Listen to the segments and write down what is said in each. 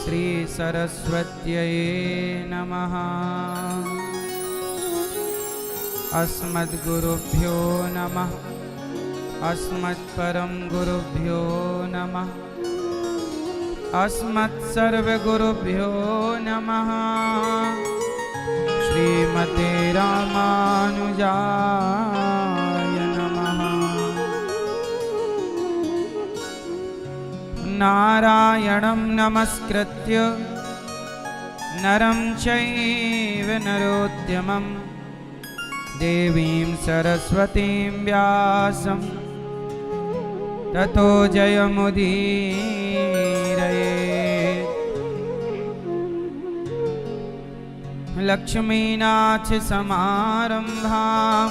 श्री सरस्वत्यै नमः। अस्मद्गुरुभ्यो नमः। अस्मत्परम गुरुभ्यो नमः। अस्मत्सर्वगुरुभ्यो नमः। श्रीमते रामानुजाय नमः। नारायणं नमस्कृत्य नरं चैव नरोत्तमं देवीं सरस्वतीं व्यासं ततो जयमुदीरयेत्। लक्ष्मीनाथ समारंभां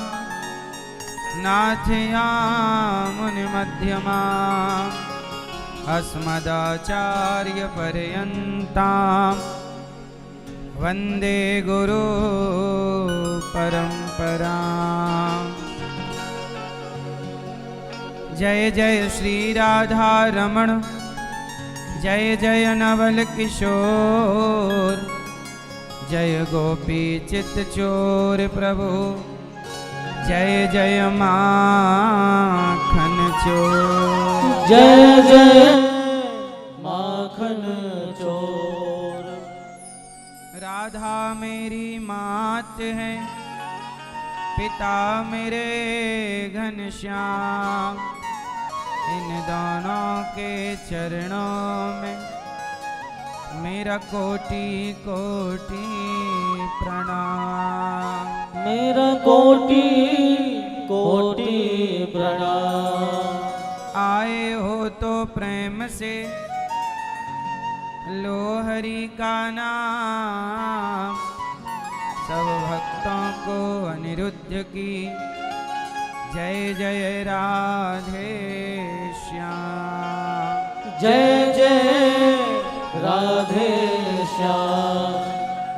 नाथयामुनिमध्यमाम् अस्मदाचार्यपर्यन्तां वन्दे गुरु परम्पराम्। जय जय श्री राधा रमण, जय जय नवल किशोर, जय गोपी चित चोर प्रभु, जय जय माखन चोर। जय जय माखन चोर। राधा मेरी मात है, पिता मेरे घनश्याम, इन दोनों के चरणों में मेरा कोटि कोटि प्रणाम। मेरा कोटि कोटि प्रणाम। आए हो तो प्रेम से लो हरि का नाम, सब भक्तों को अनिरुद्ध की जय जय राधे श्याम। जय जय राधे श्याम,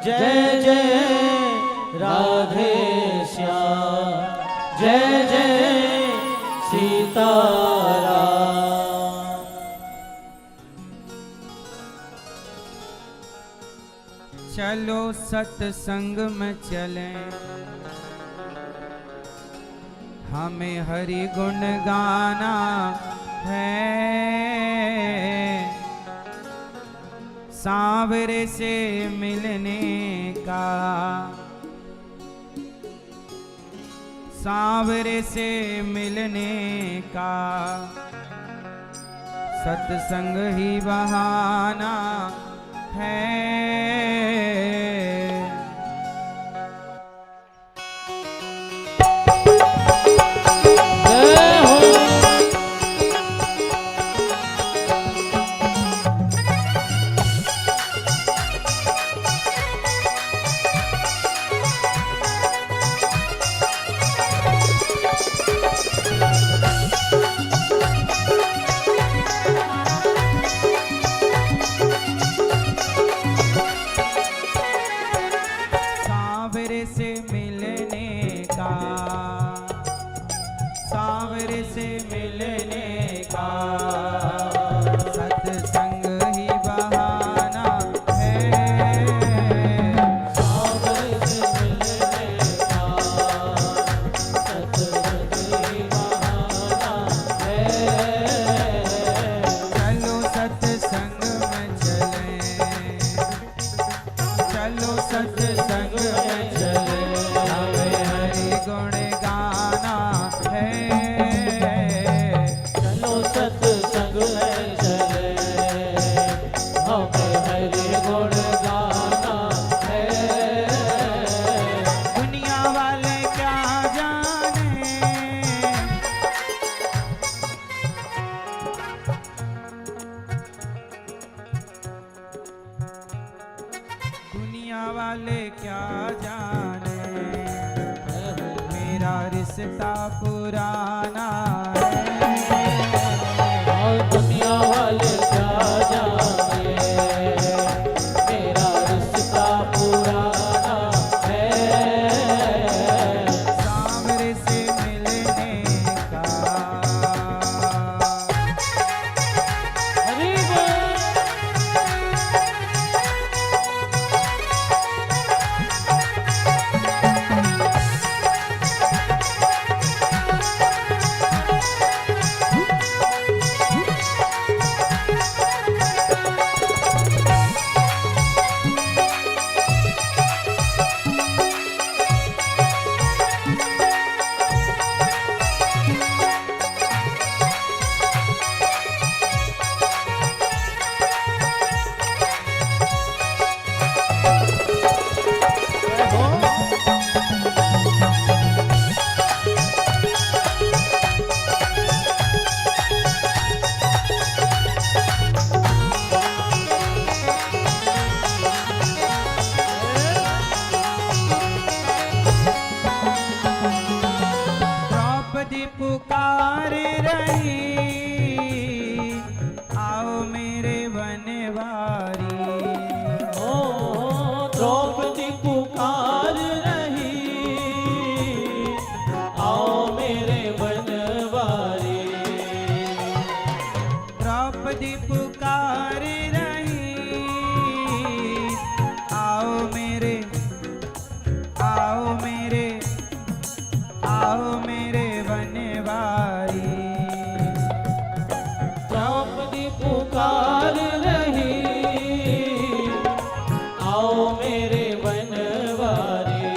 जय जय राधे श्याम, जय जय सीताराम। चलो सत्संग में चलें, हमें हरि गुण गाना है। सांवरे से मिलने का, सांवरे से मिलने का सत्संग ही बहाना है। रिश्ता पुराना और दुनिया वाले क्या जाने, मेरा रिश्ता पुराना है। सांवरे से मिलने का हरि बोल। बनवारी। ओ द्रौपदी पुकार रही, आओ मेरे बनवारी। द्रौपदी पुकार रही, आओ मेरे, आओ मेरे, आओ मेरे बनवारी। द्रौपदी पुकार रही, आओ मेरे बनवारी।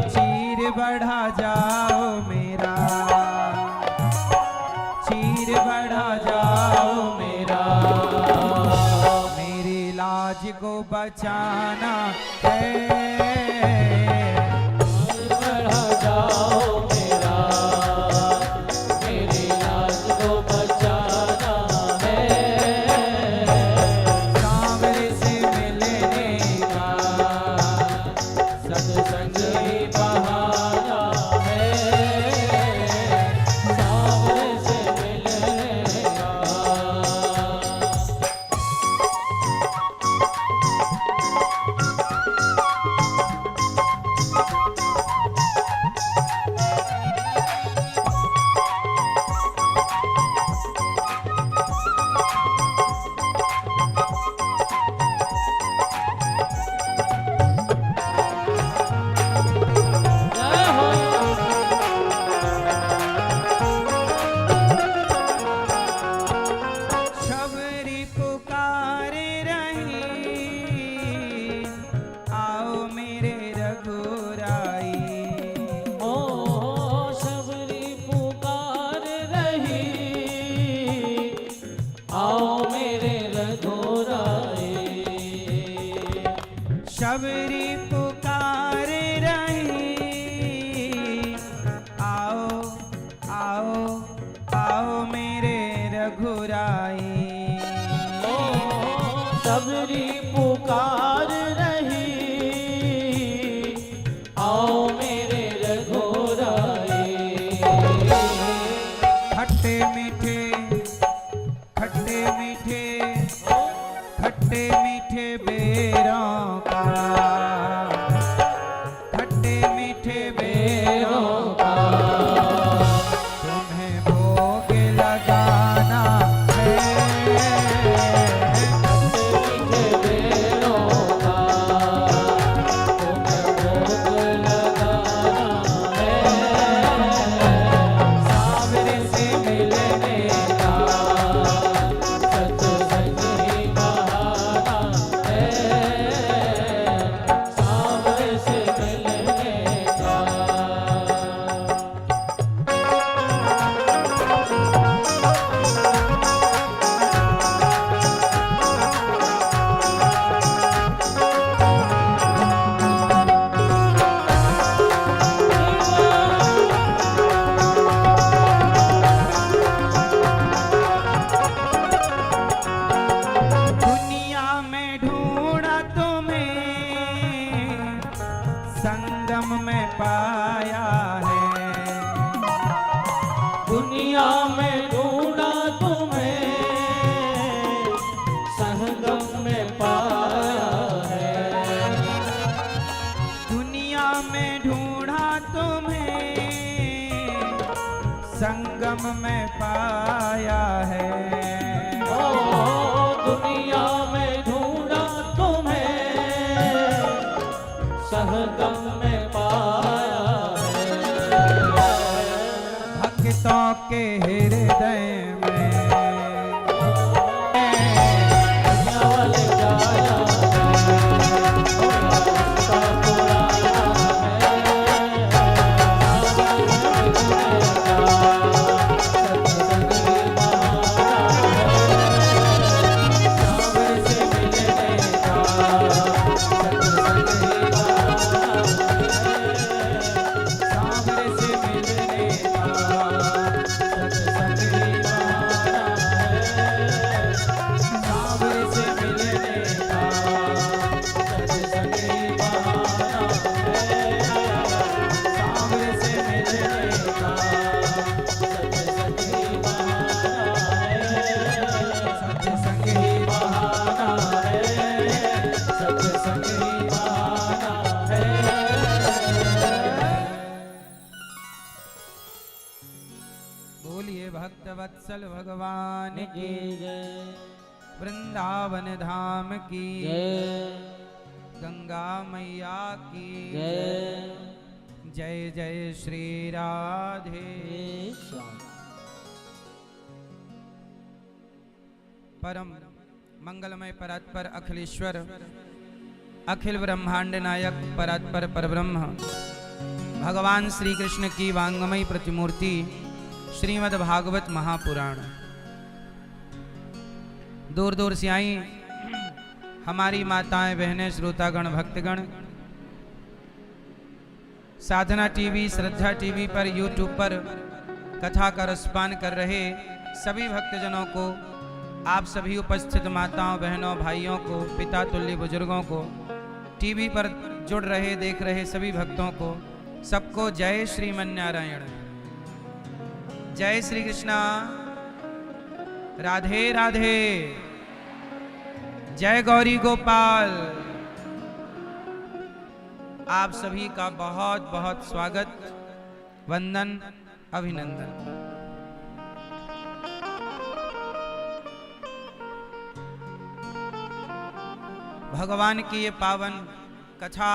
चीर बढ़ा जाओ मेरा, चीर बढ़ा जाओ मेरा, मेरी लाज को बचाना है। बढ़ा जाओ मेरा, मेरी लाज को बचाना है। सांवरे से मिलने का सत्संग ही बहाना है, सांवरे से मिलने का। जय हो। शबरी पुकार रही, आओ मेरे रघुराई। ओ शबरी पुकार रही, आओ मेरे रघुराई। शबरी पुकार रही, आओ, आओ, आओ मेरे रघुराई। ओ शबरी पुकार रही, आओ मेरे रघुराई। खट्टे मीठे, खट्टे मीठे, खट्टे मीठे बेरों का, खट्टे मीठे बेरों का तुम्हें भोग लगाना है। मीठे बेरों का तुम्हें भोग लगाना है। सांवरे से मिलने का सत्संग ही बहाना है, सांवरे से मिलने का। दुनिया में ढूंढा तुम्हें, संगम में पाया है। दुनिया में ढूंढा तुम्हें, संगम में पाया है। दुनिया में ढूंढा तुम्हें, संगम में पाया है। ओ दुनिया में ढूंढा तुम्हें, संगम में पाया है। भक्तों के हृदय में दुनिया वाले जाया है, ओ रास्ता पुराना है, सांवरे से मिलने का सत्संग ही बहाना है। सांवरे से मिलने का सत्संग ही बहाना है। सांवरे से मिलने का सत्संग ही बहाना वत्सल भगवान की की जय, वृंदावन धाम की जय गंगा मैया की जय जय जय श्री राधे। श्याम। परम मंगलमय परात्पर अखिलेश्वर अखिल ब्रह्मांड नायक परात्पर परब्रह्म भगवान श्री कृष्ण की वांगमयी प्रतिमूर्ति श्रीमद् भागवत महापुराण दूर दूर से आई हमारी माताएं बहनें श्रोतागण भक्तगण साधना टीवी श्रद्धा टीवी पर यूट्यूब पर कथा का रसपान कर रहे सभी भक्तजनों को, आप सभी उपस्थित माताओं बहनों भाइयों को, पिता तुल्य बुजुर्गों को, टीवी पर जुड़ रहे देख रहे सभी भक्तों को, सबको जय श्रीमन्नारायण, जय श्री कृष्णा, राधे राधे, जय गौरी गोपाल। आप सभी का बहुत बहुत स्वागत, वंदन, अभिनंदन। भगवान की ये पावन कथा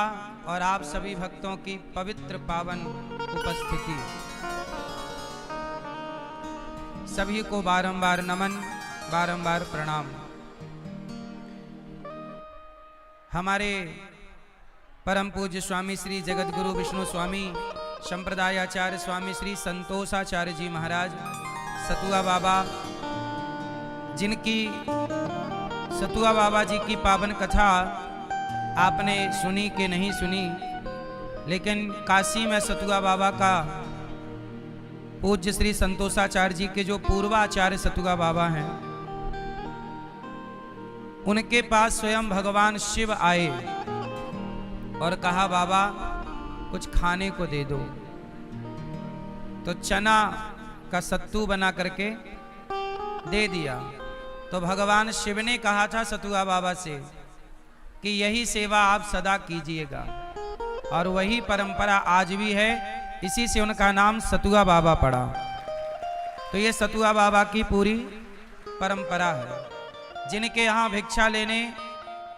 और आप सभी भक्तों की पवित्र पावन उपस्थिति, सभी को बारंबार नमन, बारंबार प्रणाम। हमारे परम पूज्य स्वामी श्री जगत गुरु विष्णु स्वामी संप्रदायाचार्य स्वामी श्री संतोषाचार्य जी महाराज सतुआ बाबा, जिनकी सतुआ बाबा जी की पावन कथा आपने सुनी कि नहीं सुनी, लेकिन काशी में सतुआ बाबा का पूज्य श्री संतोषाचार्य जी के जो पूर्वाचार्य सतुआ बाबा हैं, उनके पास स्वयं भगवान शिव आए और कहा बाबा कुछ खाने को दे दो। तो चना का सत्तू बना करके दे दिया। तो भगवान शिव ने कहा था सतुआ बाबा से कि यही सेवा आप सदा कीजिएगा, और वही परंपरा आज भी है, इसी से उनका नाम सतुआ बाबा पड़ा। तो ये सतुआ बाबा की पूरी परंपरा है, जिनके यहाँ भिक्षा लेने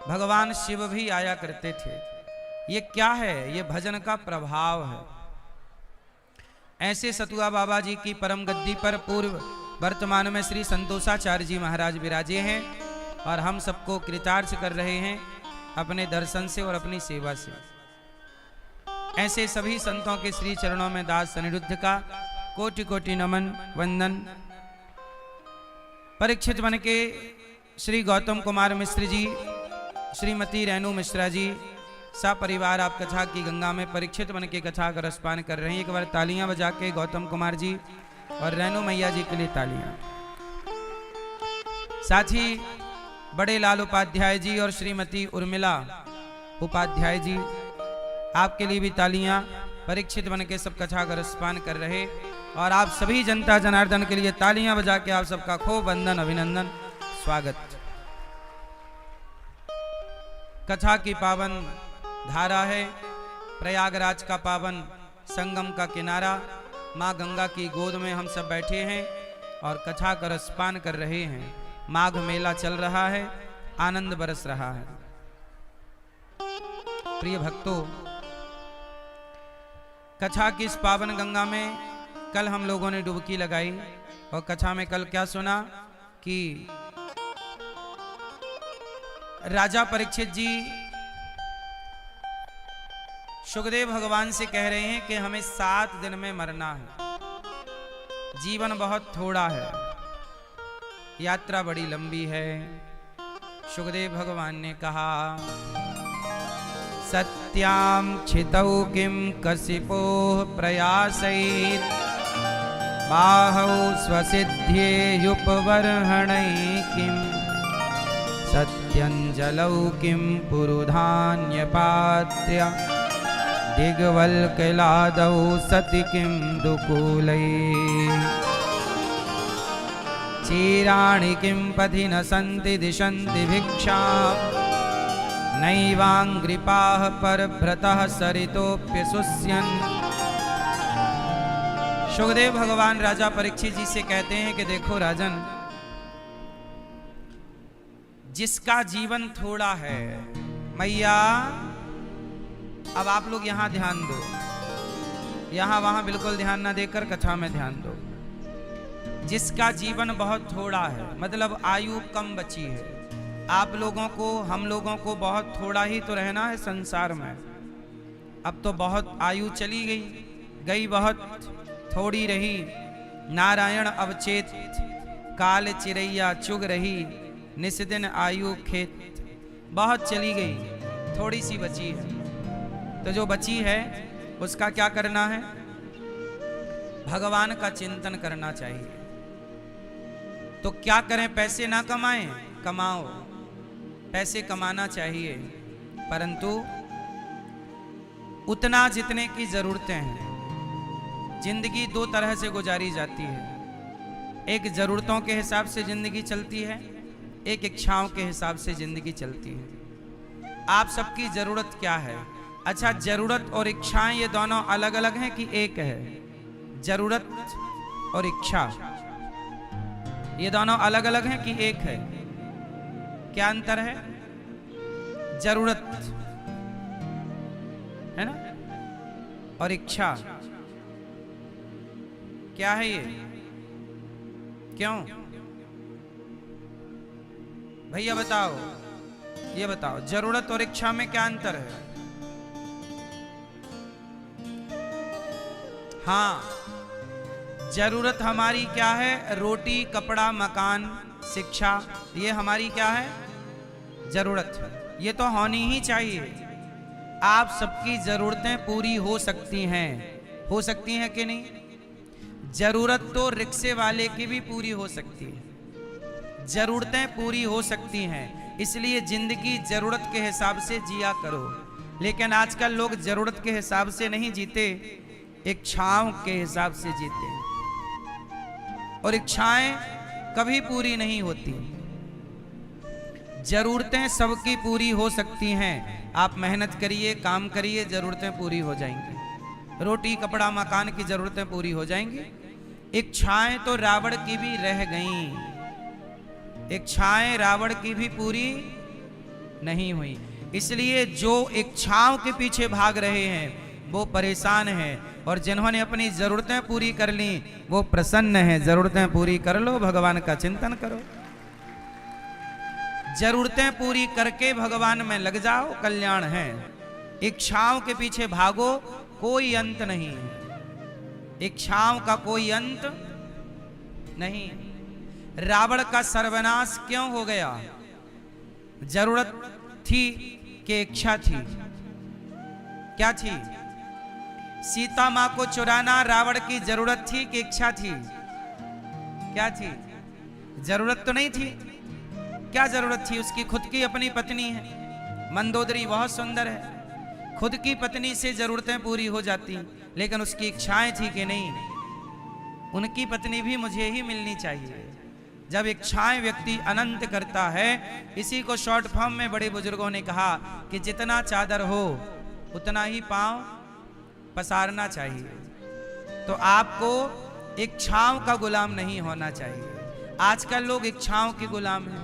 भगवान शिव भी आया करते थे। ये क्या है? ये भजन का प्रभाव है। ऐसे सतुआ बाबा जी की परम गद्दी पर पूर्व वर्तमान में श्री संतोषाचार्य जी महाराज विराजे हैं, और हम सबको कृतार्थ कर रहे हैं अपने दर्शन से और अपनी सेवा से। ऐसे सभी संतों के श्री चरणों में दास अनिरुद्ध का कोटि कोटि नमन, वंदन। परीक्षित बन के श्री गौतम कुमार मिश्र जी, श्रीमती रेणु मिश्रा जी सपरिवार आप कथा की गंगा में परीक्षित बन के कथा का रसपान कर रहे हैं। एक बार तालियां बजा के गौतम कुमार जी और रेणु मैया जी के लिए तालियां। साथ ही बड़े लाल उपाध्याय जी और श्रीमती उर्मिला उपाध्याय जी, आपके लिए भी तालियां। परीक्षित बन के सब कथा का रसपान कर रहे, और आप सभी जनता जनार्दन के लिए तालियां बजा के आप सबका खूब वंदन, अभिनंदन, स्वागत। कथा की पावन धारा है, प्रयागराज का पावन संगम का किनारा, माँ गंगा की गोद में हम सब बैठे हैं और कथा का रसपान कर रहे हैं। माघ मेला चल रहा है, आनंद बरस रहा है। प्रिय भक्तों, कथा की इस पावन गंगा में कल हम लोगों ने डुबकी लगाई, और कथा में कल क्या सुना कि राजा परीक्षित जी सुखदेव भगवान से कह रहे हैं कि हमें 7 दिन में मरना है, जीवन बहुत थोड़ा है, यात्रा बड़ी लंबी है। सुखदेव भगवान ने कहा सत्यां क्षितौ किं कसिपो प्रयासैत् बाहौ स्वसिद्ध्येयुपवर्हणै किं सत्यञ्जलौ किं पुरुधान्यपात्र्य दिग्वल्कलादौ सति किं दुकूलै चीराणि किं पथि न सन्ति दिशन्ति भिक्षां नैवाङ्घ्रिपाः परभ्रतः सरितोऽप्यशुष्यन् सुखदेव भगवान राजा परीक्षित जी से कहते हैं कि देखो राजन, जिसका जीवन थोड़ा है, मैया अब आप लोग यहां ध्यान दो, यहां वहां बिल्कुल ध्यान ना देकर कथा में ध्यान दो। जिसका जीवन बहुत थोड़ा है, मतलब आयु कम बची है। आप लोगों को, हम लोगों को बहुत थोड़ा ही तो रहना है संसार में। अब तो बहुत आयु चली गई बहुत थोड़ी रही। नारायण अवचेत काल चिरैया चुग रही, निस्दिन आयु खेत। बहुत चली गई, थोड़ी सी बची है। तो जो बची है उसका क्या करना है? भगवान का चिंतन करना चाहिए। तो क्या करें? पैसे ना कमाएं? कमाओ, पैसे कमाना चाहिए, परंतु उतना जितने की जरूरतें हैं। जिंदगी दो तरह से गुजारी जाती है। एक जरूरतों के हिसाब से जिंदगी चलती है, एक इच्छाओं के हिसाब से जिंदगी चलती है। आप सबकी जरूरत क्या है? अच्छा, जरूरत और इच्छाएं ये दोनों अलग अलग हैं कि एक है? जरूरत और इच्छा ये दोनों अलग अलग हैं कि एक है? क्या अंतर है? जरूरत है ना, और इच्छा क्या है ये? क्यों भैया बताओ, ये बताओ, जरूरत और इच्छा में क्या अंतर है? हाँ, जरूरत हमारी क्या है? रोटी, कपड़ा, मकान, शिक्षा, ये हमारी क्या है? जरूरत है। ये तो होनी ही चाहिए। आप सबकी जरूरतें पूरी हो सकती हैं, हो सकती हैं कि नहीं? जरूरत तो रिक्शे वाले की भी पूरी हो सकती है, जरूरतें पूरी हो सकती हैं। इसलिए जिंदगी जरूरत के हिसाब से जिया करो। लेकिन आजकल लोग जरूरत के हिसाब से नहीं जीते, इच्छाओं के हिसाब से जीते हैं, और इच्छाएं कभी पूरी नहीं होती। जरूरतें सबकी पूरी हो सकती हैं। आप मेहनत करिए, काम करिए, जरूरतें पूरी हो जाएंगी। रोटी, कपड़ा, मकान की जरूरतें पूरी हो जाएंगी। इच्छाएं तो रावण की भी रह गईं, इच्छाएं रावण की भी पूरी नहीं हुई। इसलिए जो इच्छाओं के पीछे भाग रहे हैं वो परेशान हैं, और जिन्होंने अपनी जरूरतें पूरी कर ली वो प्रसन्न हैं। जरूरतें पूरी कर लो, भगवान का चिंतन करो। जरूरतें पूरी करके भगवान में लग जाओ, कल्याण है। इच्छाओं के पीछे भागो, कोई अंत नहीं है। इच्छाओं का कोई अंत नहीं। रावण का सर्वनाश क्यों हो गया? जरूरत थी कि इच्छा थी? क्या थी? सीता मां को चुराना रावण की जरूरत थी कि इच्छा थी? क्या थी? जरूरत तो नहीं थी। क्या जरूरत थी? उसकी खुद की अपनी पत्नी है, मंदोदरी बहुत सुंदर है, खुद की पत्नी से जरूरतें पूरी हो जाती। लेकिन उसकी इच्छाएं थी कि नहीं, उनकी पत्नी भी मुझे ही मिलनी चाहिए। जब इच्छाएं व्यक्ति अनंत करता है, इसी को शॉर्ट फॉर्म में बड़े बुजुर्गों ने कहा कि जितना चादर हो उतना ही पांव पसारना चाहिए। तो आपको इच्छाओं का गुलाम नहीं होना चाहिए। आजकल लोग इच्छाओं के गुलाम हैं।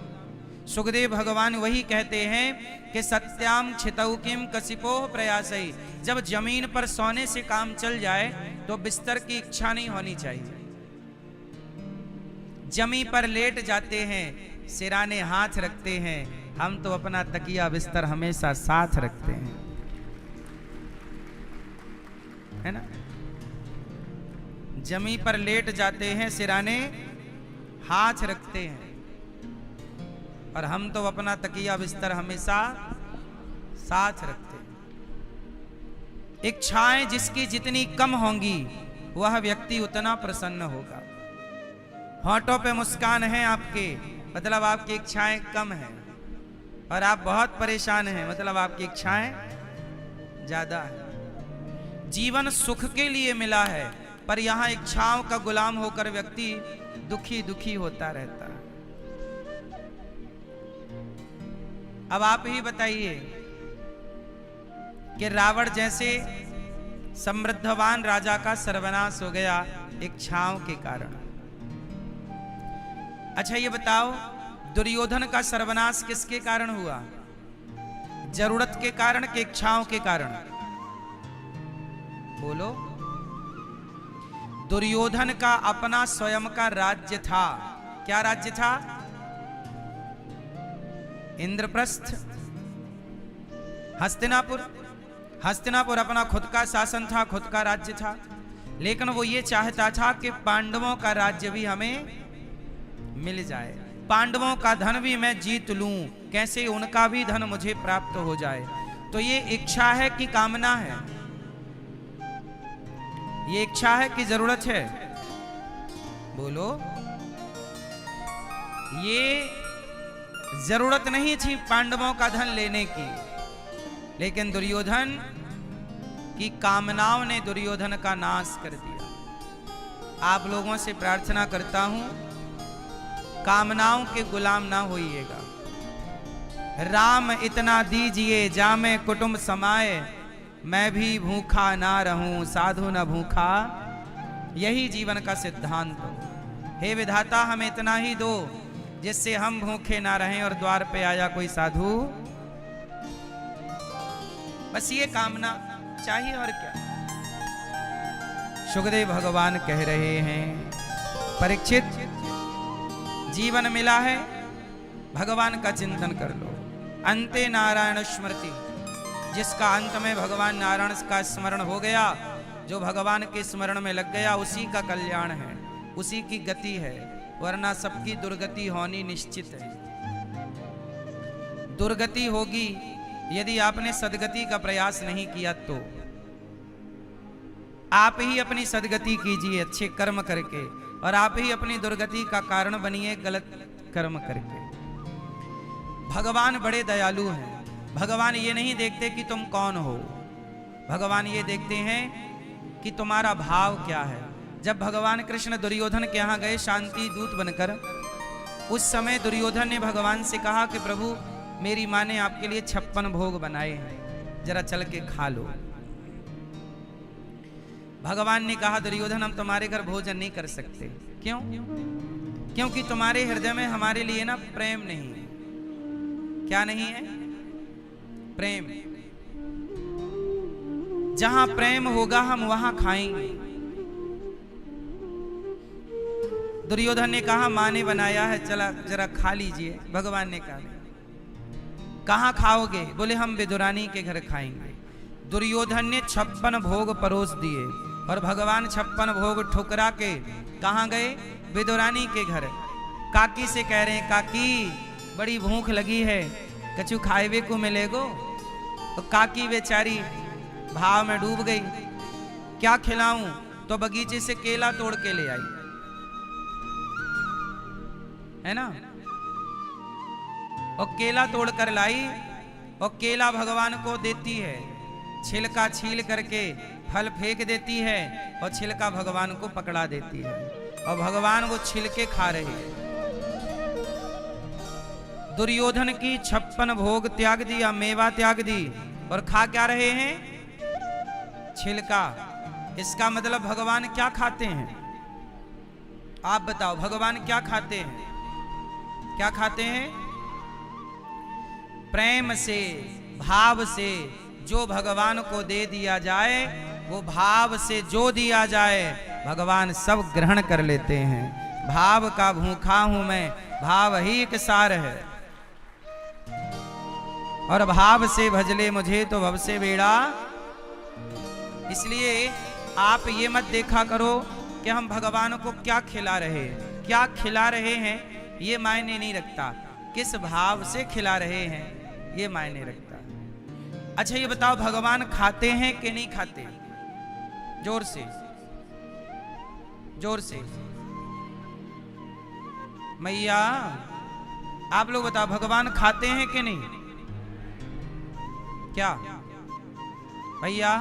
सुखदेव भगवान वही कहते हैं कि सत्याम छितौ किम कसिपो प्रयासई। जब जमीन पर सोने से काम चल जाए तो बिस्तर की इच्छा नहीं होनी चाहिए। जमी पर लेट जाते हैं, सिराने हाथ रखते हैं। हम तो अपना तकिया बिस्तर हमेशा साथ रखते हैं, है ना। जमी पर लेट जाते हैं, सिराने हाथ रखते हैं, और हम तो अपना तकिया बिस्तर हमेशा साथ रखते हैं। इच्छाएं जिसकी जितनी कम होंगी वह व्यक्ति उतना प्रसन्न होगा। होठों पे मुस्कान है आपके, मतलब आपकी इच्छाएं कम हैं, और आप बहुत परेशान हैं, मतलब आपकी इच्छाएं ज्यादा है। जीवन सुख के लिए मिला है, पर यहां इच्छाओं का गुलाम होकर व्यक्ति दुखी दुखी होता रहता है। अब आप ही बताइए कि रावण जैसे समृद्धवान राजा का सर्वनाश हो गया, इच्छाओं के कारण। अच्छा ये बताओ, दुर्योधन का सर्वनाश किसके कारण हुआ? जरूरत के कारण कि इच्छाओं के कारण? बोलो। दुर्योधन का अपना स्वयं का राज्य था। क्या राज्य था? इंद्रप्रस्थ, हस्तिनापुर। हस्तिनापुर अपना खुद का शासन था, खुद का राज्य था। लेकिन वो ये चाहता था कि पांडवों का राज्य भी हमें मिल जाए, पांडवों का धन भी मैं जीत लूं, कैसे उनका भी धन मुझे प्राप्त हो जाए। तो ये इच्छा है कि कामना है? ये इच्छा है कि जरूरत है? बोलो। ये जरूरत नहीं थी पांडवों का धन लेने की, लेकिन दुर्योधन की कामनाओं ने दुर्योधन का नाश कर दिया। आप लोगों से प्रार्थना करता हूं, कामनाओं के गुलाम ना होइएगा। राम इतना दीजिए जामे कुटुंब समाए, मैं भी भूखा ना रहूं साधु न भूखा, यही जीवन का सिद्धांत हो। हे विधाता हमें इतना ही दो जिससे हम भूखे ना रहें और द्वार पे आया कोई साधु। बस ये कामना चाहिए और क्या। सुखदेव भगवान कह रहे हैं, परीक्षित जीवन मिला है, भगवान का चिंतन कर लो। अंते नारायण स्मृति, जिसका अंत में भगवान नारायण का स्मरण हो गया, जो भगवान के स्मरण में लग गया, उसी का कल्याण है, उसी की गति है, वरना सबकी दुर्गति होनी निश्चित है। दुर्गति होगी यदि आपने सदगति का प्रयास नहीं किया तो। आप ही अपनी सदगति कीजिए अच्छे कर्म करके, और आप ही अपनी दुर्गति का कारण बनिए गलत कर्म करके। भगवान बड़े दयालु हैं। भगवान ये नहीं देखते कि तुम कौन हो, भगवान ये देखते हैं कि तुम्हारा भाव क्या है। जब भगवान कृष्ण दुर्योधन के यहाँ गए शांति दूत बनकर, उस समय दुर्योधन ने भगवान से कहा कि प्रभु मेरी माँ ने आपके लिए 56 भोग बनाए हैं, जरा चल के खा लो। भगवान ने कहा दुर्योधन हम तुम्हारे घर भोजन नहीं कर सकते। क्यों? क्योंकि तुम्हारे हृदय में हमारे लिए ना प्रेम नहीं है। क्या नहीं है? प्रेम। जहां प्रेम होगा हम वहां खाएंगे। दुर्योधन ने कहा मां ने बनाया है, चला जरा खा लीजिए। भगवान ने कहा कहां खाओगे? बोले हम विदुरानी के घर खाएंगे। दुर्योधन ने 56 भोग परोस दिए और भगवान 56 भोग ठुकरा के कहां गए? विदुरानी के घर। काकी से कह रहे हैं काकी बड़ी भूख लगी है, कछु खाएबे को मिलेगो। तो काकी बेचारी भाव में डूब गई, क्या खिलाऊं? तो बगीचे से केला तोड़ के ले आई, है ना। और केला तोड़ कर लाई और केला भगवान को देती है, छिलका छील करके फल फेंक देती है और छिलका भगवान को पकड़ा देती है, और भगवान वो छिलके खा रहे हैं। दुर्योधन की 56 भोग त्याग दिया, मेवा त्याग दी, और खा क्या रहे हैं? छिलका। इसका मतलब भगवान क्या खाते हैं? आप बताओ भगवान क्या खाते हैं? क्या खाते हैं? प्रेम से, भाव से जो भगवान को दे दिया जाए, वो भाव से जो दिया जाए भगवान सब ग्रहण कर लेते हैं। भाव का भूखा हूं मैं, भाव ही एक सार है, और भाव से भजले मुझे तो भव से बेड़ा। इसलिए आप ये मत देखा करो कि हम भगवान को क्या खिला रहे हैं। क्या खिला रहे हैं ये मायने नहीं रखता, किस भाव से खिला रहे हैं ये मायने रखता। अच्छा ये बताओ भगवान खाते हैं कि नहीं खाते? जोर से, जोर से। मैया आप लोग बताओ भगवान खाते हैं कि नहीं? क्या भैया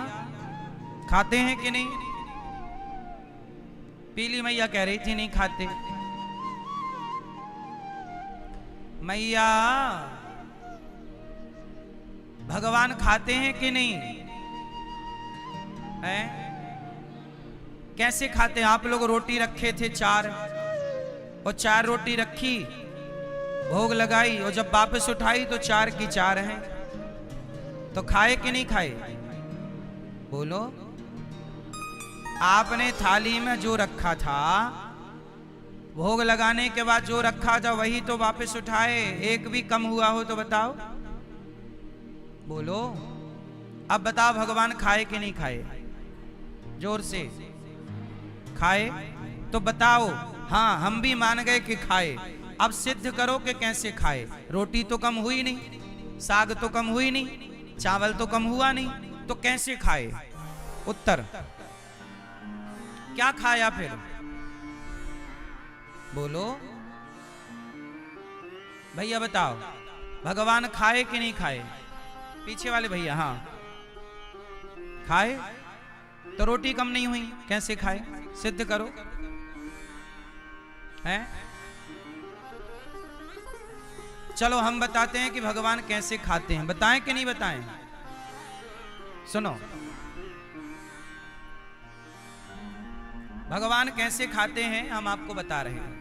खाते हैं कि नहीं? पीली मैया कह रही थी नहीं खाते। मैया भगवान खाते हैं कि नहीं? हैं? कैसे खाते हैं? आप लोग रोटी रखे थे 4, और 4 रोटी रखी, भोग लगाई, और जब वापस उठाई तो 4 की 4 हैं। तो खाए कि नहीं खाए? बोलो। आपने थाली में जो रखा था, भोग लगाने के बाद जो रखा था वही तो वापस उठाए। एक भी कम हुआ हो तो बताओ। बोलो। अब बताओ भगवान खाए कि नहीं खाए? जोर से। खाए? तो बताओ। हाँ, हम भी मान गए कि खाए। अब सिद्ध करो कि कैसे खाए। रोटी तो कम हुई नहीं, साग तो कम हुई नहीं, चावल तो कम हुआ नहीं, तो कैसे खाए? उत्तर। क्या खाया फिर? बोलो भैया, बताओ। भगवान खाए कि नहीं खाए? पीछे वाले भैया। हाँ, खाए। तो रोटी कम नहीं हुई, कैसे खाए? सिद्ध करो। हैं? चलो हम बताते हैं कि भगवान कैसे खाते हैं। बताएं कि नहीं बताएं? सुनो, भगवान कैसे खाते हैं हम आपको बता रहे हैं।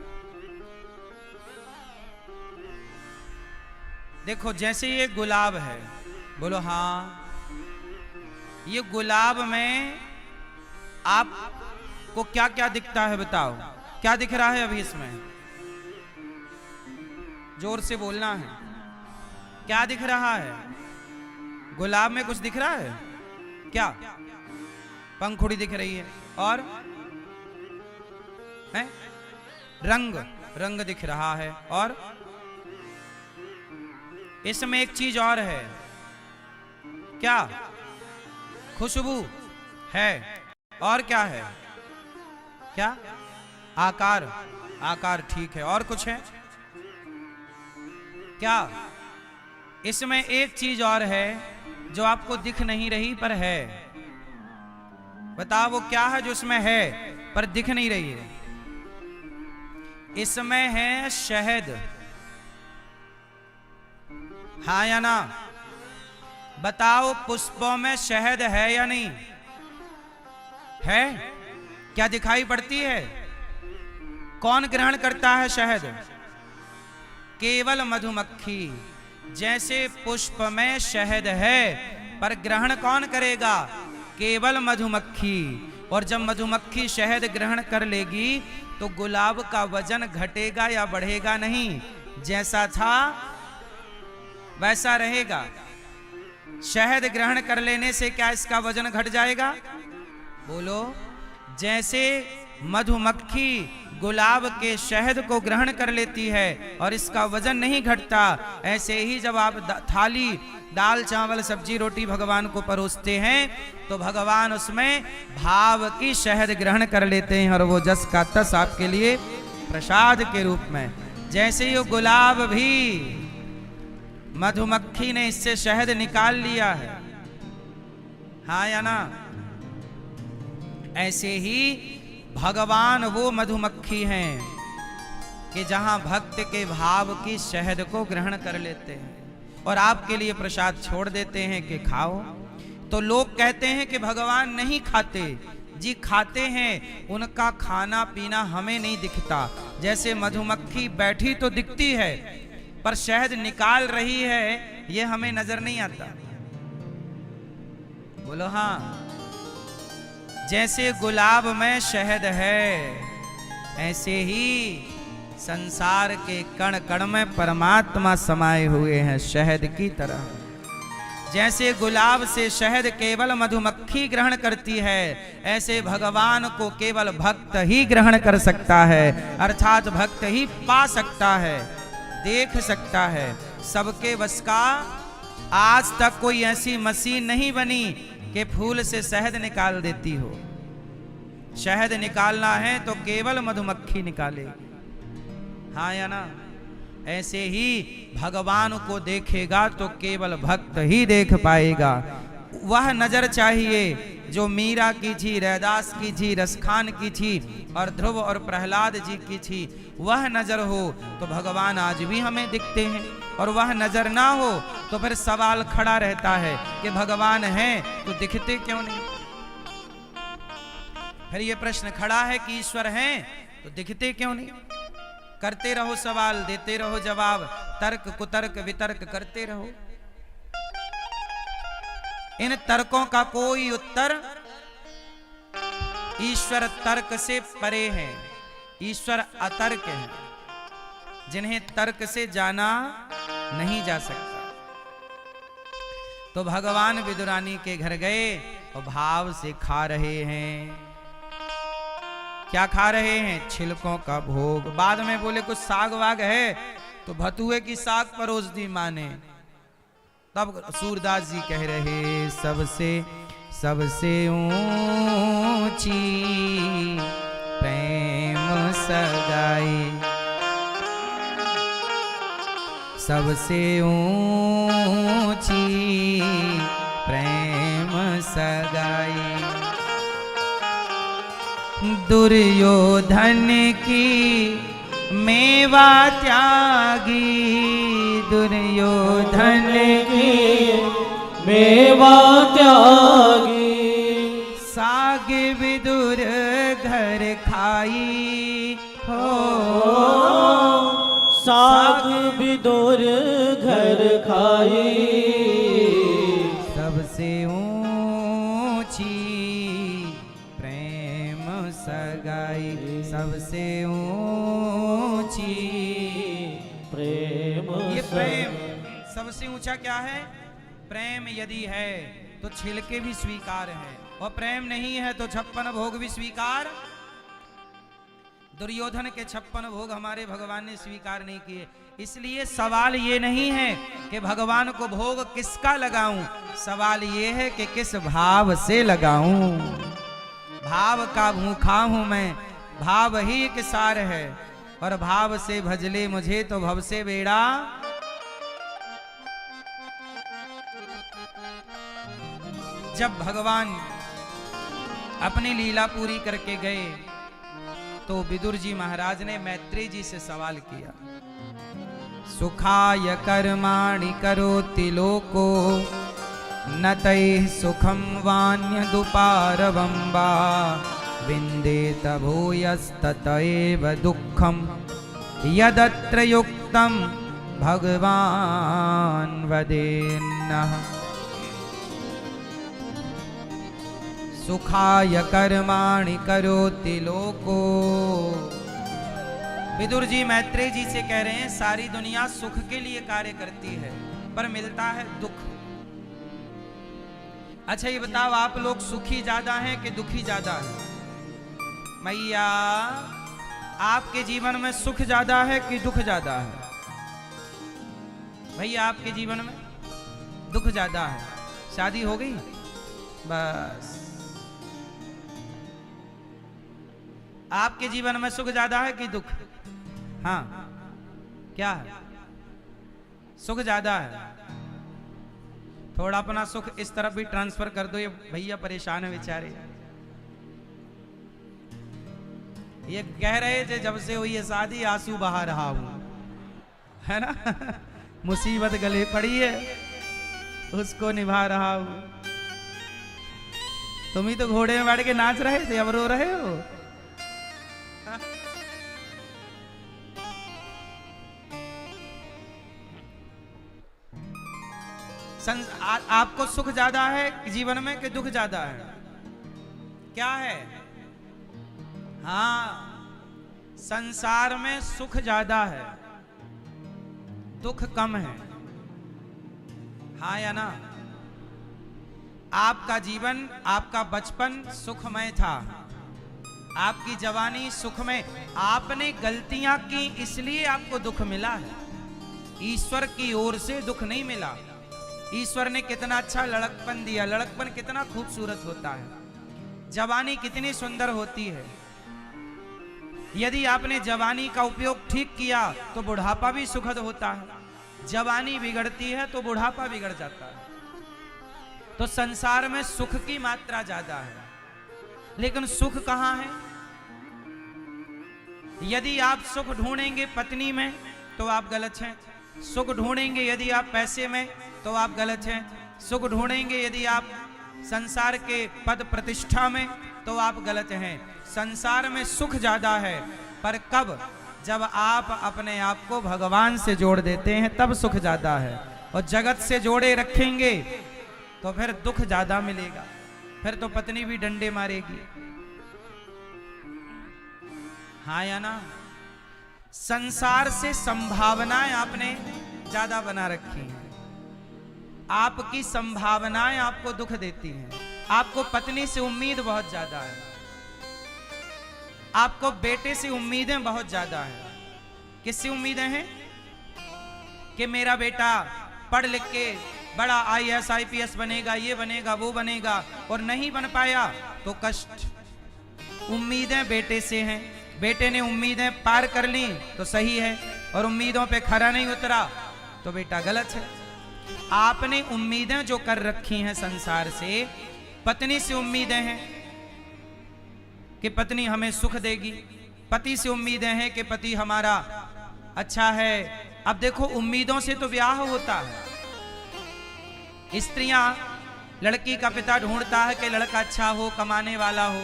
देखो, जैसे ये गुलाब है, बोलो हाँ, ये गुलाब में आपको क्या क्या दिखता है? बताओ, क्या दिख रहा है अभी इसमें? जोर से बोलना है। क्या दिख रहा है? गुलाब में कुछ दिख रहा है क्या? पंखुड़ी दिख रही है, और है? रंग दिख रहा है, और इसमें एक चीज और है। क्या? खुशबू है, और क्या है? क्या? आकार ठीक है, और कुछ है क्या? इसमें एक चीज और है जो आपको दिख नहीं रही पर है। बताओ वो क्या है जो इसमें है पर दिख नहीं रही है? इसमें है शहद। हाँ या ना? बताओ, पुष्पों में शहद है या नहीं है? क्या दिखाई पड़ती है? कौन ग्रहण करता है शहद? केवल मधुमक्खी। जैसे पुष्प में शहद है पर ग्रहण कौन करेगा? केवल मधुमक्खी। और जब मधुमक्खी शहद ग्रहण कर लेगी तो गुलाब का वजन घटेगा या बढ़ेगा? नहीं, जैसा था वैसा रहेगा। शहद ग्रहण कर लेने से क्या इसका वजन घट जाएगा? बोलो। जैसे मधुमक्खी गुलाब के शहद को ग्रहण कर लेती है और इसका वजन नहीं घटता, ऐसे ही जब आप थाली दाल चावल सब्जी रोटी भगवान को परोसते हैं तो भगवान उसमें भाव की शहद ग्रहण कर लेते हैं और वो जस का तस आपके लिए प्रसाद के रूप में। जैसे ये गुलाब भी मधुमक्खी ने इससे शहद निकाल लिया है, हाँ या ना? ऐसे ही भगवान वो मधुमक्खी हैं कि जहां भक्त के भाव की शहद को ग्रहण कर लेते हैं और आपके लिए प्रसाद छोड़ देते हैं कि खाओ। तो लोग कहते हैं कि भगवान नहीं खाते। जी खाते हैं, उनका खाना पीना हमें नहीं दिखता। जैसे मधुमक्खी बैठी तो दिखती है पर शहद निकाल रही है ये हमें नजर नहीं आता। बोलो हाँ। जैसे गुलाब में शहद है ऐसे ही संसार के कण कण में परमात्मा समाये हुए हैं शहद की तरह। जैसे गुलाब से शहद केवल मधुमक्खी ग्रहण करती है, ऐसे भगवान को केवल भक्त ही ग्रहण कर सकता है, अर्थात भक्त ही पा सकता है, देख सकता है। सबके बस का आज तक कोई ऐसी मशीन नहीं बनी कि फूल से शहद निकाल देती हो। शहद निकालना है तो केवल मधुमक्खी निकालेगी, हाँ या ना? ऐसे ही भगवान को देखेगा तो केवल भक्त ही देख पाएगा। वह नजर चाहिए जो मीरा की थी, रैदास की थी, रसखान की थी और ध्रुव और प्रहलाद जी की थी। वह नजर हो तो भगवान आज भी हमें दिखते हैं, और वह नजर ना हो तो फिर सवाल खड़ा रहता है कि भगवान हैं तो दिखते क्यों नहीं? फिर ये प्रश्न खड़ा है कि ईश्वर हैं तो दिखते क्यों नहीं? करते रहो सवाल, देते रहो जवाब, तर्क कुतर्क वितर्क करते रहो। इन तर्कों का कोई उत्तर, ईश्वर तर्क से परे है, ईश्वर अतर्क है, जिन्हें तर्क से जाना नहीं जा सकता। तो भगवान विदुरानी के घर गए और भाव से खा रहे हैं। क्या खा रहे हैं? छिलकों का भोग। बाद में बोले कुछ साग वाग है तो भतुए की साग परोस दी माने। तब सूरदास जी कह रहे सबसे सबसे ऊंची प्रेम सगाई, सबसे ऊंची प्रेम सगाई। दुर्योधन की मेवा त्यागी, दुर्योधन की मेवा त्यागी, साग विदुर घर खाई हो, साग विदुर घर खाई। सबसे ऊंची प्रेम सगाई, सबसे ऊंची प्रेम। ये प्रेम सबसे ऊंचा क्या है? प्रेम यदि है तो छिलके भी स्वीकार है, और प्रेम नहीं है तो 56 भोग भी स्वीकार। दुर्योधन के 56 भोग हमारे भगवान ने स्वीकार नहीं किए। इसलिए सवाल ये नहीं है कि भगवान को भोग किसका लगाऊं, सवाल ये है कि किस भाव से लगाऊं। भाव का भूखा हूं मैं, भाव ही एक सार है, और भाव से भजले मुझे तो भव से बेड़ा। जब भगवान अपनी लीला पूरी करके गए तो विदुर जी महाराज ने मैत्रेय जी से सवाल किया, सुखाय कर्माणि करोति लोको न तैः सुखम वान्यदुपारवं वा विन्देत भूयस्तत एव दुःखं यदत्र युक्तं भगवान् वदेन्नः। सुखाय कर्माणि करोति लोको। विदुर जी मैत्रेय जी से कह रहे हैं सारी दुनिया सुख के लिए कार्य करती है पर मिलता है दुख। अच्छा ये बताओ आप लोग सुखी ज्यादा हैं कि दुखी ज्यादा हैं? मैया आपके जीवन में सुख ज्यादा है कि दुख ज्यादा है? भैया आपके जीवन में दुख ज्यादा है। शादी हो गई? बस। आपके जीवन में सुख ज्यादा है कि दुख? हाँ क्या है? सुख ज्यादा है। थोड़ा अपना सुख इस तरफ भी ट्रांसफर कर दो, ये भैया परेशान है बेचारे। ये कह रहे थे जब से हुई है शादी आंसू बहा रहा हूं, है ना। मुसीबत गले पड़ी है उसको निभा रहा हूं। तुम ही तो घोड़े में बैठ के नाच रहे थे, अब रो रहे हो। आपको सुख ज्यादा है जीवन में कि दुख ज्यादा है? क्या है? हाँ, संसार में सुख ज्यादा है, दुख कम है। हाँ या ना? आपका जीवन, आपका बचपन सुखमय था, आपकी जवानी सुखमय। आपने गलतियां की इसलिए आपको दुख मिला है, ईश्वर की ओर से दुख नहीं मिला। ईश्वर ने कितना अच्छा लड़कपन दिया। लड़कपन कितना खूबसूरत होता है, जवानी कितनी सुंदर होती है। यदि आपने जवानी का उपयोग ठीक किया तो बुढ़ापा भी सुखद होता है। जवानी बिगड़ती है तो बुढ़ापा बिगड़ जाता है। तो संसार में सुख की मात्रा ज्यादा है, लेकिन सुख कहां है? यदि आप सुख ढूंढेंगे पत्नी में तो आप गलत हैं। सुख ढूंढेंगे यदि आप पैसे में तो आप गलत हैं। सुख ढूंढेंगे यदि आप संसार के पद प्रतिष्ठा में तो आप गलत हैं। संसार में सुख ज्यादा है, पर कब? जब आप अपने आप को भगवान से जोड़ देते हैं तब सुख ज्यादा है। और जगत से जोड़े रखेंगे तो फिर दुख ज्यादा मिलेगा, फिर तो पत्नी भी डंडे मारेगी। हाँ या ना? संसार से संभावनाएं आपने ज्यादा बना रखी हैं। आपकी संभावनाएं आपको दुख देती हैं। आपको पत्नी से उम्मीद बहुत ज्यादा है, आपको बेटे से उम्मीदें बहुत ज्यादा हैं। किससे उम्मीदें हैं? कि मेरा बेटा पढ़ लिख के बड़ा IAS IPS बनेगा, ये बनेगा, वो बनेगा, और नहीं बन पाया तो कष्ट। उम्मीदें बेटे से हैं, बेटे ने उम्मीदें पार कर ली तो सही है, और उम्मीदों पे खरा नहीं उतरा तो बेटा गलत है। आपने उम्मीदें जो कर रखी हैं संसार से, पत्नी से उम्मीदें हैं कि पत्नी हमें सुख देगी, पति से उम्मीदें हैं कि पति हमारा अच्छा है। अब देखो, उम्मीदों से तो ब्याह होता है। स्त्रियां, लड़की का पिता ढूंढता है कि लड़का अच्छा हो, कमाने वाला हो,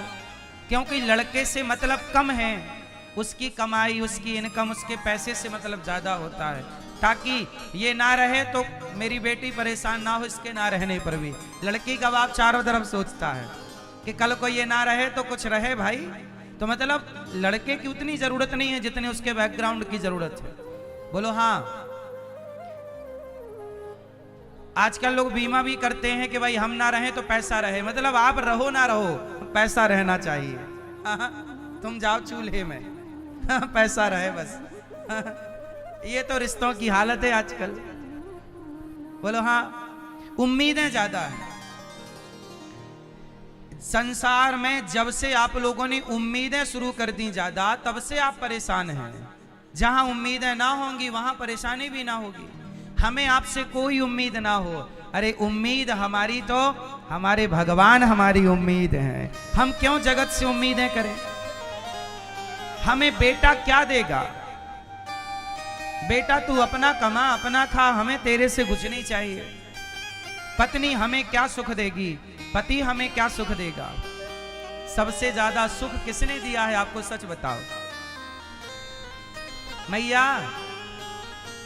क्योंकि लड़के से मतलब कम है, उसकी कमाई, उसकी इनकम, उसके पैसे से मतलब ज्यादा होता है, ताकि ये ना रहे तो मेरी बेटी परेशान ना हो इसके ना रहने पर भी। लड़की का बाप चारों तरफ सोचता है कि कल को ये ना रहे तो कुछ रहे भाई। तो मतलब लड़के की उतनी जरूरत नहीं है जितनी उसके बैकग्राउंड की जरूरत है। बोलो हाँ। आजकल लोग बीमा भी करते हैं कि भाई हम ना रहे तो पैसा रहे, मतलब आप रहो ना रहो, पैसा रहना चाहिए। तुम जाओ चूल्हे में, पैसा रहे बस। ये तो रिश्तों की हालत है आजकल। बोलो हाँ। उम्मीदें ज्यादा है संसार में। जब से आप लोगों ने उम्मीदें शुरू कर दी ज्यादा, तब से आप परेशान हैं। जहां उम्मीदें ना होंगी वहां परेशानी भी ना होगी। हमें आपसे कोई उम्मीद ना हो, अरे उम्मीद हमारी तो हमारे भगवान हमारी उम्मीद है। हम क्यों जगत से उम्मीदें करें? हमें बेटा क्या देगा? बेटा तू अपना कमा, अपना खा, हमें तेरे से कुछ नहीं चाहिए। पत्नी हमें क्या सुख देगी? पति हमें क्या सुख देगा? सबसे ज्यादा सुख किसने दिया है आपको? सच बताओ मैया,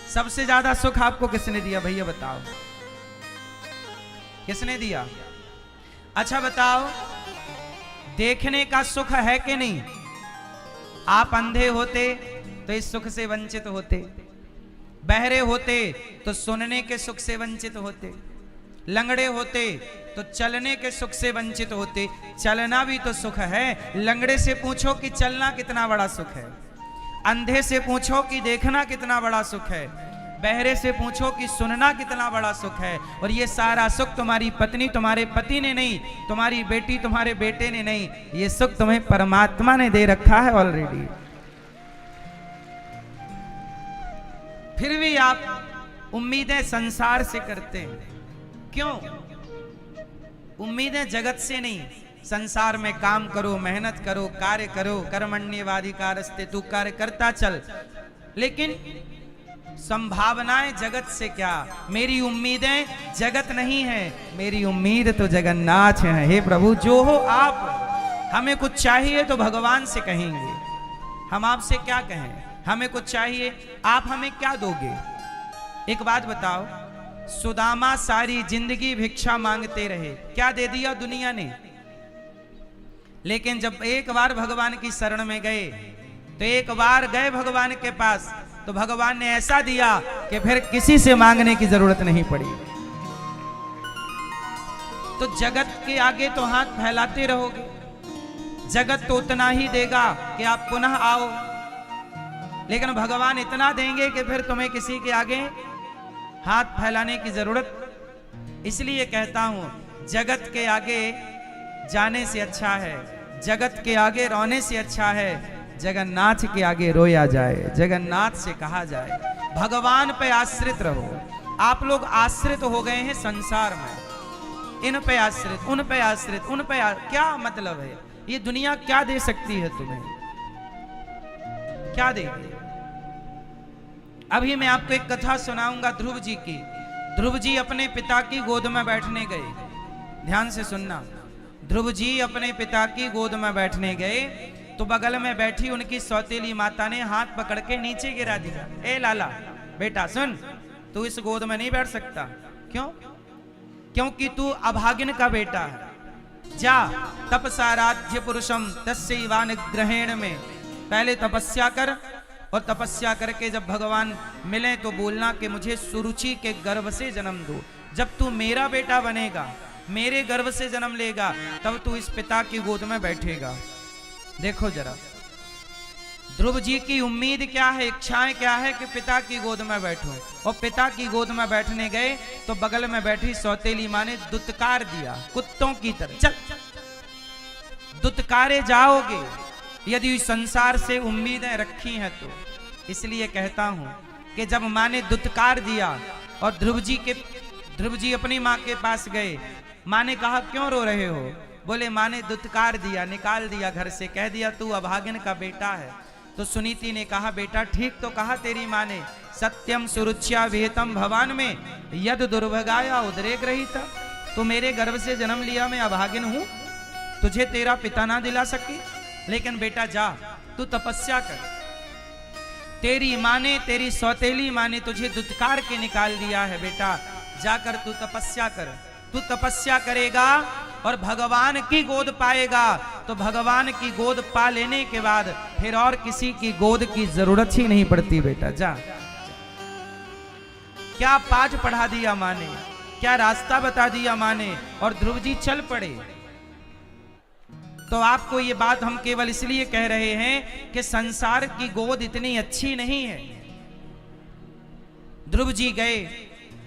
सबसे ज्यादा सुख आपको किसने दिया? भैया बताओ, किसने दिया? अच्छा बताओ, देखने का सुख है कि नहीं? आप अंधे होते तो इस सुख से वंचित होते, बहरे होते तो सुनने के सुख से वंचित होते, लंगड़े होते तो चलने के सुख से वंचित होते। चलना भी तो सुख है। लंगड़े से पूछो कि चलना कितना बड़ा सुख है, अंधे से पूछो कि देखना कितना बड़ा सुख है, बहरे से पूछो कि सुनना कितना बड़ा सुख है। और ये सारा सुख तुम्हारी पत्नी, तुम्हारे पति ने नहीं, तुम्हारी बेटी, तुम्हारे बेटे ने नहीं, ये सुख तुम्हें परमात्मा ने दे रखा है ऑलरेडी। फिर भी आप उम्मीदें संसार से करते हैं। क्यों? उम्मीदें जगत से नहीं, संसार में काम करो, मेहनत करो, कार्य करो, कर्मण्येवाधिकारस्ते, तू कार्य करता चल। लेकिन संभावनाएं जगत से क्या? मेरी उम्मीदें जगत नहीं है, मेरी उम्मीद तो जगन्नाथ है। हे प्रभु, जो हो आप। हमें कुछ चाहिए तो भगवान से कहेंगे, हम आपसे क्या कहें? हमें कुछ चाहिए, आप हमें क्या दोगे? एक बात बताओ, सुदामा सारी जिंदगी भिक्षा मांगते रहे, क्या दे दिया दुनिया ने? लेकिन जब एक बार भगवान की शरण में गए, तो एक बार गए भगवान के पास, तो भगवान ने ऐसा दिया कि फिर किसी से मांगने की जरूरत नहीं पड़ी। तो जगत के आगे तो हाथ फैलाते रहोगे, जगत तो उतना ही देगा कि आप पुनः आओ, लेकिन भगवान इतना देंगे कि फिर तुम्हें किसी के आगे हाथ फैलाने की जरूरत। इसलिए कहता हूं, जगत के आगे जाने से अच्छा है, जगत के आगे रोने से अच्छा है, जगन्नाथ के आगे रोया जाए, जगन्नाथ से कहा जाए भगवान पे आश्रित रहो। आप लोग आश्रित हो गए हैं संसार में, इन पे आश्रित, उन पे आश्रित, उन पे क्या मतलब है? ये दुनिया क्या दे सकती है तुम्हें? क्या देगी? अभी मैं आपको एक कथा सुनाऊंगा ध्रुव जी की। ध्रुव जी अपने पिता की गोद में बैठने गए, ध्यान से सुनना। ध्रुव जी अपने पिता की गोद में बैठने गए तो बगल में बैठी उनकी सौतेली माता ने हाथ पकड़ के नीचे गिरा दिया। ए लाला बेटा सुन, तू इस गोद में नहीं बैठ सकता। क्यों? क्योंकि तू अभागिन का बेटा है। जा तपसा राज्य पुरुषम तस्यैवान ग्रहेण में, पहले तपस्या कर और तपस्या करके जब भगवान मिले तो बोलना कि मुझे सुरुचि के गर्भ से जन्म दो। जब तू मेरा बेटा बनेगा, मेरे गर्भ से जन्म लेगा, तब तू इस पिता की गोद में बैठेगा। देखो जरा ध्रुव जी की उम्मीद क्या है, इच्छाएं क्या है कि पिता की गोद में बैठो। और पिता की गोद में बैठने गए तो बगल में बैठी सौतेली मां ने दुत्कार दिया कुत्तों की तरह। चल दुत्कारे जाओगे यदि संसार से उम्मीदें रखी हैं तो। इसलिए कहता हूं कि जब मां ने दुत्कार दिया और ध्रुव जी अपनी मां के पास गए, मां ने कहा क्यों रो रहे हो? बोले मां ने दुत्कार दिया, निकाल दिया घर से, कह दिया तू अभागिन का बेटा है। तो सुनीति ने कहा बेटा ठीक तो कहा तेरी मां ने, सत्यम सुरुच्या विहितम भवान में यद दुर्भगाया उदरेक रही था। तू मेरे गर्भ से जन्म लिया, मैं अभागिन हूं, तुझे तेरा पिता ना दिला सकी। लेकिन बेटा जा तू तपस्या कर, तेरी मां ने, तेरी सौतेली मां ने तुझे दुत्कार के निकाल दिया है। बेटा जाकर तू तपस्या कर, तू तपस्या करेगा और भगवान की गोद पाएगा। तो भगवान की गोद पा लेने के बाद फिर और किसी की गोद की जरूरत ही नहीं पड़ती। बेटा जा। क्या पाठ पढ़ा दिया मां ने, क्या रास्ता बता दिया मां ने, और ध्रुव जी चल पड़े। तो आपको ये बात हम केवल इसलिए कह रहे हैं कि संसार की गोद इतनी अच्छी नहीं है। ध्रुव जी गए,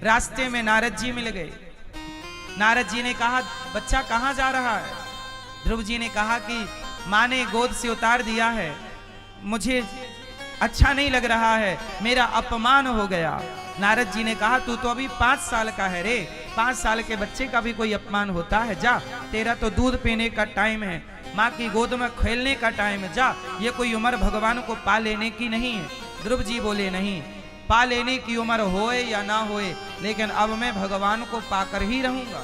रास्ते में नारद जी मिल गए। नारद जी ने कहा बच्चा कहां जा रहा है? ध्रुव जी ने कहा कि मां ने गोद से उतार दिया है, मुझे अच्छा नहीं लग रहा है, मेरा अपमान हो गया। नारद जी ने कहा तू तो अभी 5 साल का है रे, 5 साल के बच्चे का भी कोई अपमान होता है? जा, तेरा तो दूध पीने का टाइम है, माँ की गोद में खेलने का टाइम है, जा, ये कोई उम्र भगवान को पा लेने की नहीं है। ध्रुव जी बोले नहीं, पा लेने की उम्र होए या ना होए, लेकिन अब मैं भगवान को पाकर ही रहूंगा।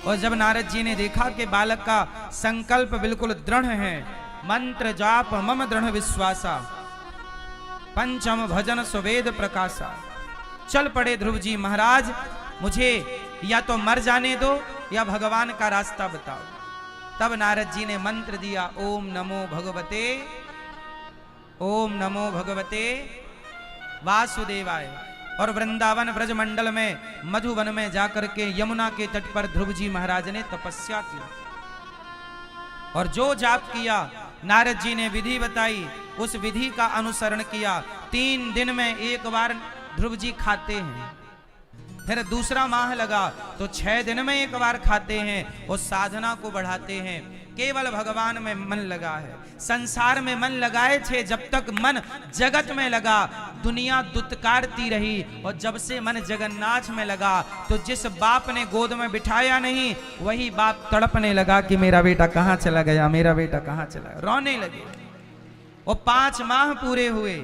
और जब नारद जी ने देखा कि बालक का संकल्प बिल्कुल दृढ़ है, मंत्र जाप मम दृढ़ विश्वासा, पंचम भजन सुवेद प्रकाशा, चल पड़े ध्रुव जी महाराज मुझे या तो मर जाने दो या भगवान का रास्ता बताओ। तब नारद जी ने मंत्र दिया ओम नमो भगवते, ओम नमो भगवते वासुदेवाय। और वृंदावन ब्रजमंडल में मधुवन में जाकर के यमुना के तट पर ध्रुव जी महाराज ने तपस्या की और जो जाप किया नारद जी ने विधि बताई, उस विधि का अनुसरण किया। 3 दिन में एक बार ध्रुव जी खाते हैं, फिर दूसरा माह लगा तो 6 दिन में एक बार खाते हैं और साधना को बढ़ाते हैं। केवल भगवान में मन लगा है, संसार में मन लगाए थे। जब तक मन जगत में लगा दुनिया दुत्कारती रही, और जब से मन जगन्नाथ में लगा तो जिस बाप ने गोद में बिठाया नहीं वही बाप तड़पने लगा कि मेरा बेटा कहाँ चला गया, मेरा बेटा कहाँ चला गया, रोने लगे। और 5 माह पूरे हुए।